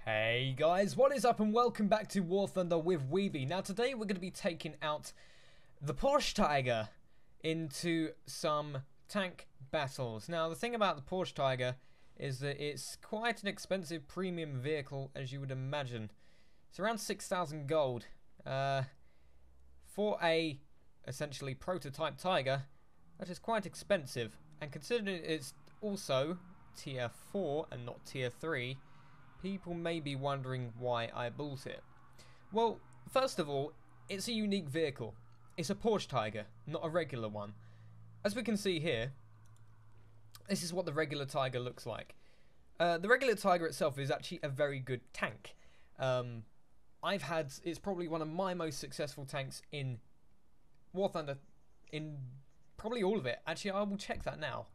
Hey guys, what is up and welcome back to War Thunder with WeBe. Now today we're going to be taking out the Porsche Tiger into some tank battles. Now the thing about the Porsche Tiger is that it's quite an expensive premium vehicle, as you would imagine. It's around 6,000 gold. For a essentially prototype Tiger, that is quite expensive, and considering it's also tier 4 and not tier 3, people may be wondering why I bought it. Well, first of all, it's a unique vehicle. It's a Porsche Tiger, not a regular one. As we can see here, this is what the regular Tiger looks like. The regular Tiger itself is actually a very good tank. It's probably one of my most successful tanks in War Thunder, in probably all of it. Actually, I will check that now.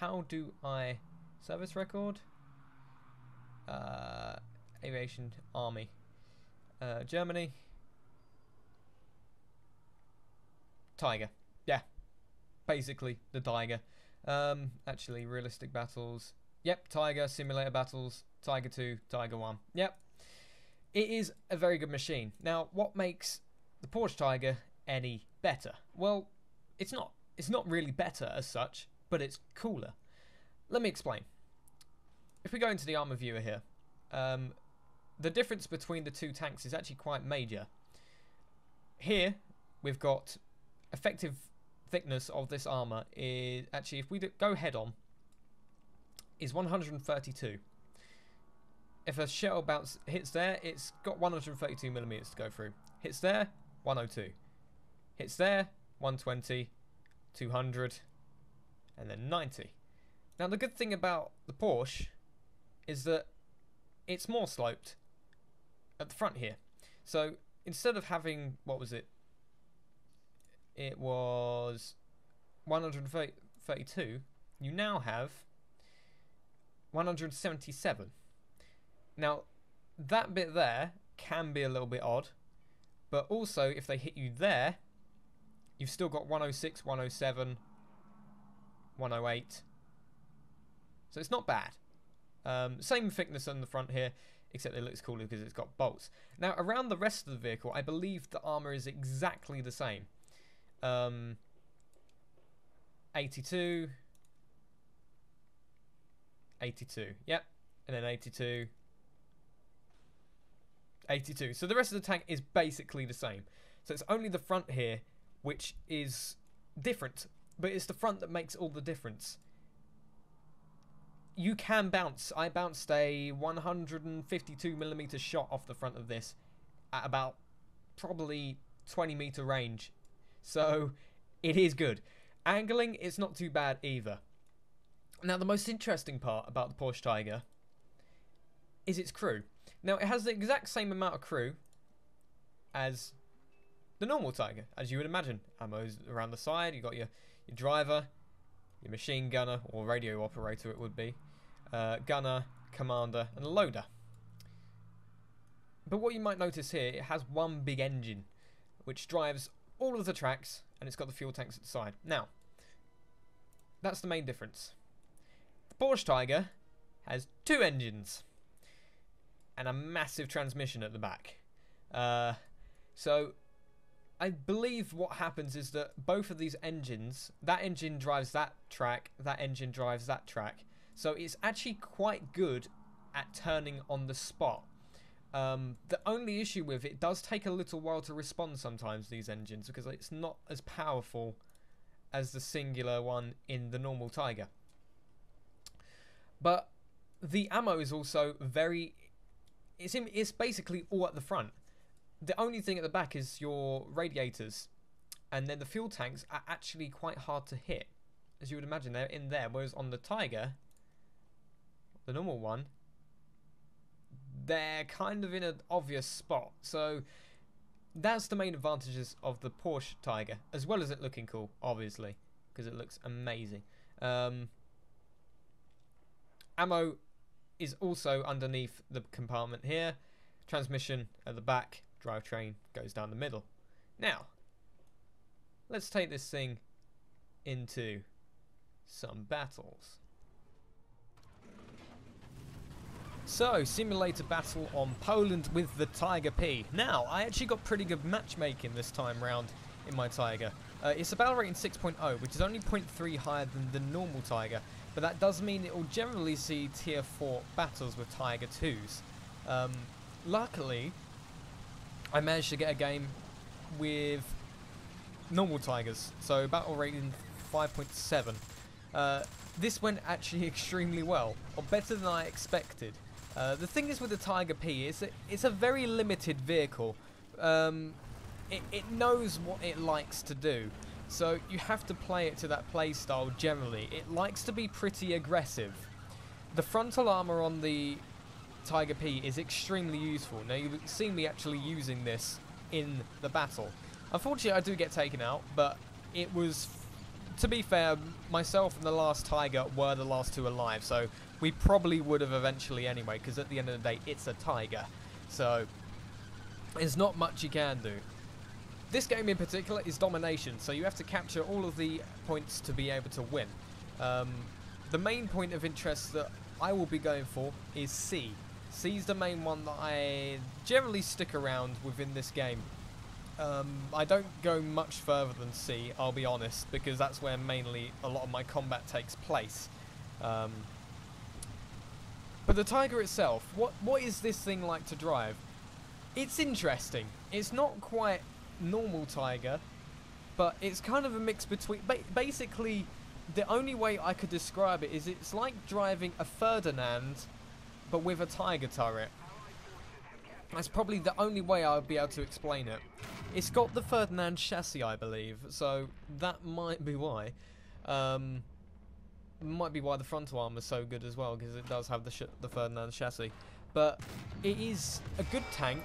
How do I... Service record? Aviation Army. Germany. Tiger. Yeah. Basically, the Tiger. Actually, realistic battles. Yep, Tiger, simulator battles, Tiger 2, Tiger 1. Yep. It is a very good machine. Now, what makes the Porsche Tiger any better? Well, it's not. It's not really better as such, but it's cooler. Let me explain. If we go into the armor viewer here, the difference between the two tanks is actually quite major. Here, we've got effective thickness of this armor is actually, if we go head on, is 132. If a shell bounce hits there, it's got 132 millimeters to go through. Hits there, 102. Hits there, 120, 200, and then 90. Now the good thing about the Porsche is that it's more sloped at the front here. So instead of having, what was it? It was 132. You now have 177. Now that bit there can be a little bit odd, but also if they hit you there, you've still got 106, 107, 108. So it's not bad. Same thickness on the front here, except it looks cooler because it's got bolts. Now around the rest of the vehicle, I believe the armor is exactly the same. 82, 82, yep, and then 82, 82. So the rest of the tank is basically the same. So it's only the front here which is different, but it's the front that makes all the difference. You can bounce. I bounced a 152mm shot off the front of this at about probably 20-meter range. So it is good. Angling is not too bad either. Now the most interesting part about the Porsche Tiger is its crew. Now it has the exact same amount of crew as the normal Tiger, as you would imagine. Ammo's around the side. You've got your driver, your machine gunner, or radio operator it would be, gunner, commander, and a loader. But what you might notice here, it has one big engine which drives all of the tracks, and it's got the fuel tanks at the side. Now, that's the main difference. The Porsche Tiger has two engines and a massive transmission at the back. So I believe what happens is that both of these engines, that engine drives that track, that engine drives that track. So it's actually quite good at turning on the spot. The only issue with it does take a little while to respond sometimes, these engines, because it's not as powerful as the singular one in the normal Tiger. But the ammo is also very... It's basically all at the front. The only thing at the back is your radiators, and then the fuel tanks are actually quite hard to hit, as you would imagine. They're in there, whereas on the Tiger, the normal one, they're kind of in an obvious spot. So that's the main advantages of the Porsche Tiger, as well as it looking cool, obviously, because it looks amazing. Ammo is also underneath the compartment here. Transmission at the back. Drivetrain goes down the middle. Now, let's take this thing into some battles. So, simulator battle on Poland with the Tiger P. Now, I actually got pretty good matchmaking this time round in my Tiger. It's a battle rating 6.0, which is only 0.3 higher than the normal Tiger, but that does mean it will generally see tier 4 battles with Tiger 2s. Luckily, I managed to get a game with normal Tigers, so battle rating 5.7. This went actually extremely well, or better than I expected. The thing is with the Tiger P is that it's a very limited vehicle. It knows what it likes to do, so you have to play it to that play style generally. It likes to be pretty aggressive. The frontal armor on the Tiger P is extremely useful. Now you've seen me actually using this in the battle. Unfortunately I do get taken out, but it was, to be fair, myself and the last Tiger were the last two alive, so we probably would have eventually anyway, because at the end of the day it's a Tiger, so there's not much you can do. This game in particular is domination, so you have to capture all of the points to be able to win. The main point of interest that I will be going for is C. C's the main one that I generally stick around within this game. I don't go much further than C, I'll be honest, because that's where mainly a lot of my combat takes place. But the Tiger itself, what is this thing like to drive? It's interesting. It's not quite normal Tiger, but it's kind of a mix between... basically, the only way I could describe it is it's like driving a Ferdinand, but with a Tiger turret. That's probably the only way I would be able to explain it. It's got the Ferdinand chassis, I believe, so that might be why. Might be why the frontal armor is so good as well, because it does have the Ferdinand chassis. But it is a good tank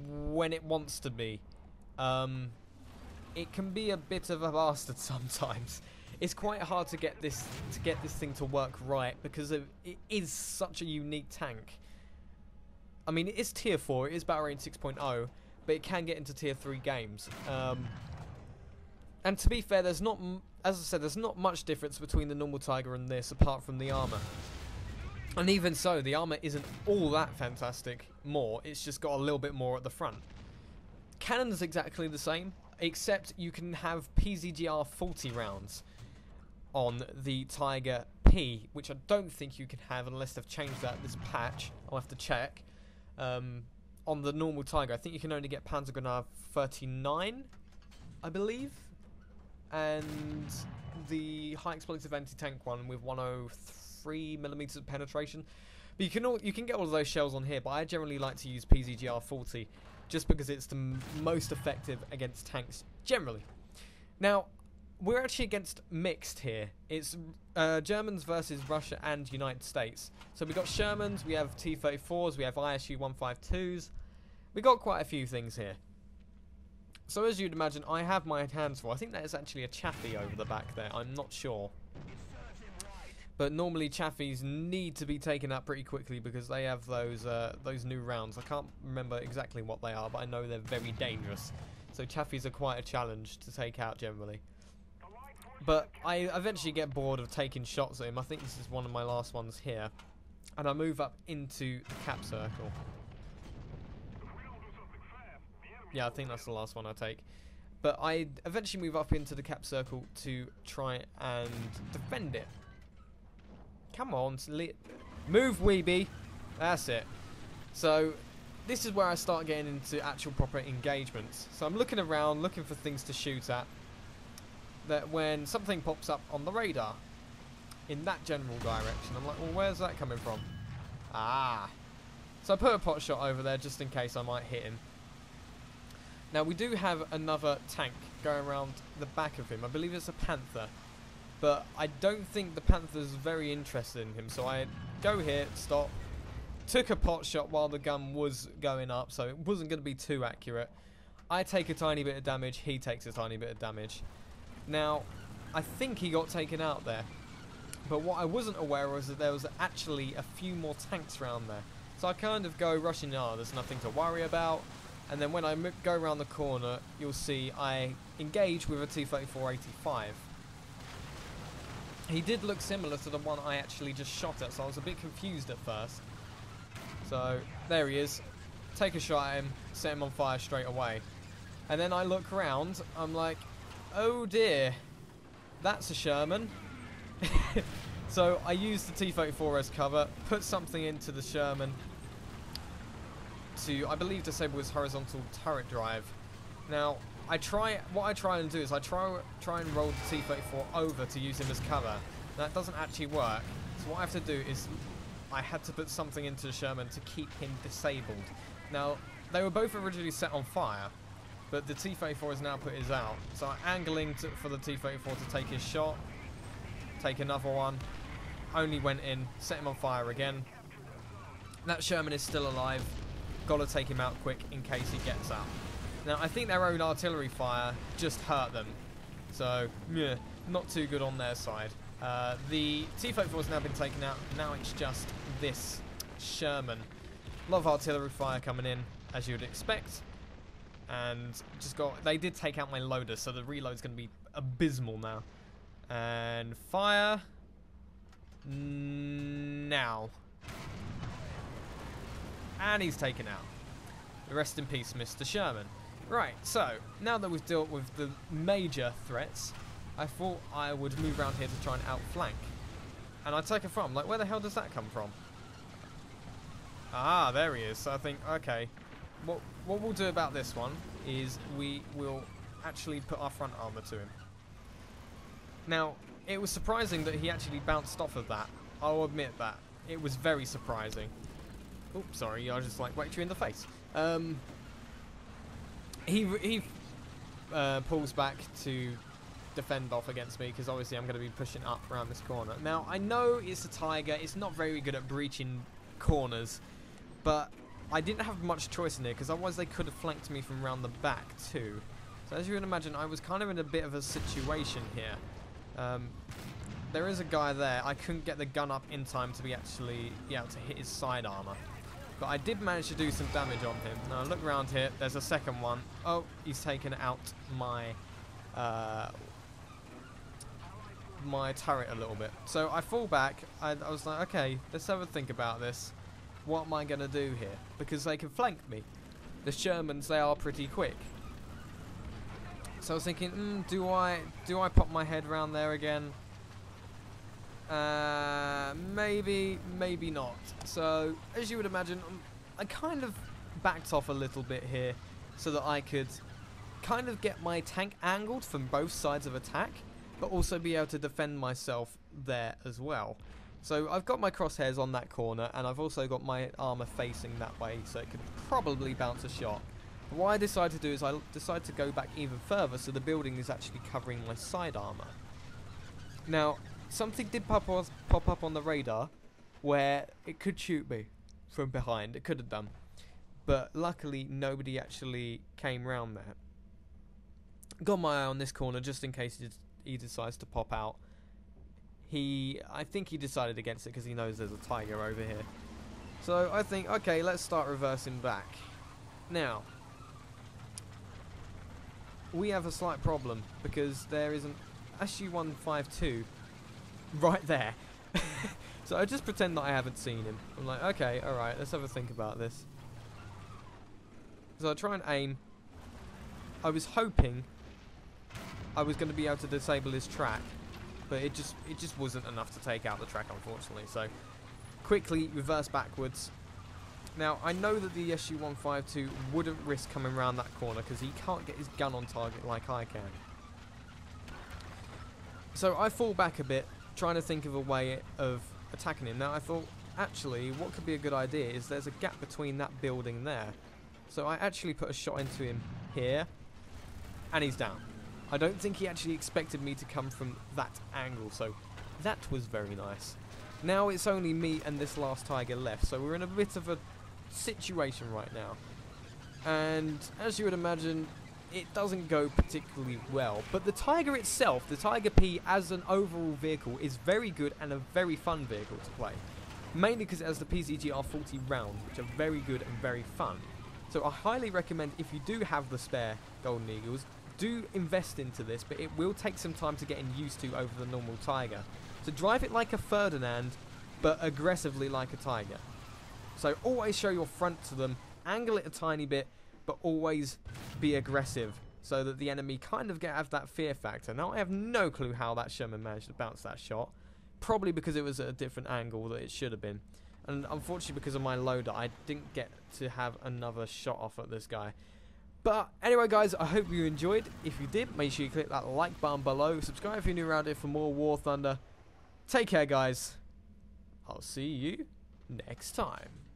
when it wants to be. It can be a bit of a bastard sometimes. It's quite hard to get this thing to work right, because it is such a unique tank. I mean, it is tier 4, it is battle rating 6.0, but it can get into tier 3 games. And to be fair, there's not, as I said, there's not much difference between the normal Tiger and this, apart from the armor. And even so, the armor isn't all that fantastic more, it's just got a little bit more at the front. Cannon's exactly the same, except you can have PZGR 40 rounds on the Tiger P, which I don't think you can have unless they've changed that this patch. I'll have to check. On the normal Tiger, I think you can only get Panzergrenade 39, I believe, and the high explosive anti-tank one with 103mm of penetration. But you can get all of those shells on here, but I generally like to use PZGR 40 just because it's the most effective against tanks generally. Now, we're actually against mixed here. It's Germans versus Russia and United States. So we've got Shermans, we have T-34s, we have ISU 152s. We got quite a few things here. So as you'd imagine, I have my hands full. I think that is actually a Chaffee over the back there. I'm not sure. But normally Chaffies need to be taken out pretty quickly because they have those new rounds. I can't remember exactly what they are, but I know they're very dangerous. So Chaffies are quite a challenge to take out generally. But I eventually get bored of taking shots at him. I think this is one of my last ones here. And I move up into the cap circle. Yeah, I think that's the last one I take. But I eventually move up into the cap circle to try and defend it. Come on, move, WeBe. That's it. So this is where I start getting into actual proper engagements. So I'm looking around, looking for things to shoot at. That when something pops up on the radar in that general direction, I'm like, well, where's that coming from? Ah. So I put a pot shot over there just in case I might hit him. Now we do have another tank going around the back of him. I believe it's a Panther. But I don't think the Panther's very interested in him. So I go here, stop. Took a pot shot while the gun was going up, so it wasn't going to be too accurate. I take a tiny bit of damage, he takes a tiny bit of damage. Now, I think he got taken out there. But what I wasn't aware was that there was actually a few more tanks around there. So I kind of go rushing, there's nothing to worry about. And then when I go around the corner, you'll see I engage with a T-34-85. He did look similar to the one I actually just shot at, so I was a bit confused at first. So there he is. Take a shot at him, set him on fire straight away. And then I look around, I'm like, oh dear, that's a Sherman. So I used the T-34 as cover, put something into the Sherman to, I believe, disable his horizontal turret drive. Now, what I try and do is I try and roll the T-34 over to use him as cover. That doesn't actually work. So what I have to do is I had to put something into the Sherman to keep him disabled. Now, they were both originally set on fire, but the T-34 has now put his out. So I'm angling for the T-34 to take his shot, take another one, only went in, set him on fire again. That Sherman is still alive. Gotta take him out quick in case he gets out. Now, I think their own artillery fire just hurt them. So, yeah, not too good on their side. The T-34 has now been taken out. Now it's just this Sherman. A lot of artillery fire coming in, as you would expect. And they did take out my loader, so the reload's going to be abysmal now. And fire. Now. And he's taken out. Rest in peace, Mr. Sherman. Right, so, now that we've dealt with the major threats, I thought I would move around here to try and outflank. And I take it from, like, where the hell does that come from? Ah, there he is. So I think, okay, what we'll do about this one is we will actually put our front armor to him. Now, it was surprising that he actually bounced off of that. I'll admit that. It was very surprising. Oops, sorry, I just like whacked you in the face. He pulls back to defend off against me because obviously I'm going to be pushing up around this corner. Now, I know it's a Tiger. It's not very good at breaching corners, but I didn't have much choice in here because otherwise they could have flanked me from around the back too. So as you can imagine, I was kind of in a bit of a situation here. There is a guy there. I couldn't get the gun up in time to be actually able to hit his side armor. But I did manage to do some damage on him. Now look around here. There's a second one. Oh, he's taken out my my turret a little bit. So I fall back. I was like, okay, let's have a think about this. What am I going to do here? Because they can flank me. The Shermans, they are pretty quick. So I was thinking, do I pop my head around there again? Maybe not. So, as you would imagine, I kind of backed off a little bit here so that I could kind of get my tank angled from both sides of attack, but also be able to defend myself there as well. So I've got my crosshairs on that corner, and I've also got my armor facing that way, so it could probably bounce a shot. But what I decided to do is I decided to go back even further, so the building is actually covering my side armor. Now, something did pop up on the radar where it could shoot me from behind. It could have done. But luckily, nobody actually came round there. Got my eye on this corner just in case he decides to pop out. I think he decided against it because he knows there's a Tiger over here. So I think, okay, let's start reversing back. Now, we have a slight problem because there is an SU-152 right there. So I just pretend that I haven't seen him. I'm like, okay, alright, let's have a think about this. So I try and aim. I was hoping I was going to be able to disable his track, but it just wasn't enough to take out the track, unfortunately. So quickly reverse backwards. Now I know that the SU-152 wouldn't risk coming around that corner because he can't get his gun on target like I can. So I fall back a bit, trying to think of a way of attacking him. Now I thought, actually, what could be a good idea is there's a gap between that building there. So I actually put a shot into him here, and he's down. I don't think he actually expected me to come from that angle, so that was very nice. Now it's only me and this last Tiger left, so we're in a bit of a situation right now. And as you would imagine, it doesn't go particularly well. But the Tiger itself, the Tiger P as an overall vehicle, is very good and a very fun vehicle to play. Mainly because it has the PCGR-40 rounds, which are very good and very fun. So I highly recommend, if you do have the spare Golden Eagles, do invest into this, but it will take some time to get used to over the normal Tiger. So drive it like a Ferdinand, but aggressively like a Tiger. So always show your front to them, angle it a tiny bit, but always be aggressive so that the enemy kind of have that fear factor. Now, I have no clue how that Sherman managed to bounce that shot. Probably because it was at a different angle that it should have been. And unfortunately, because of my loader, I didn't get to have another shot off at this guy. But anyway, guys, I hope you enjoyed. If you did, make sure you click that like button below. Subscribe if you're new around here for more War Thunder. Take care, guys. I'll see you next time.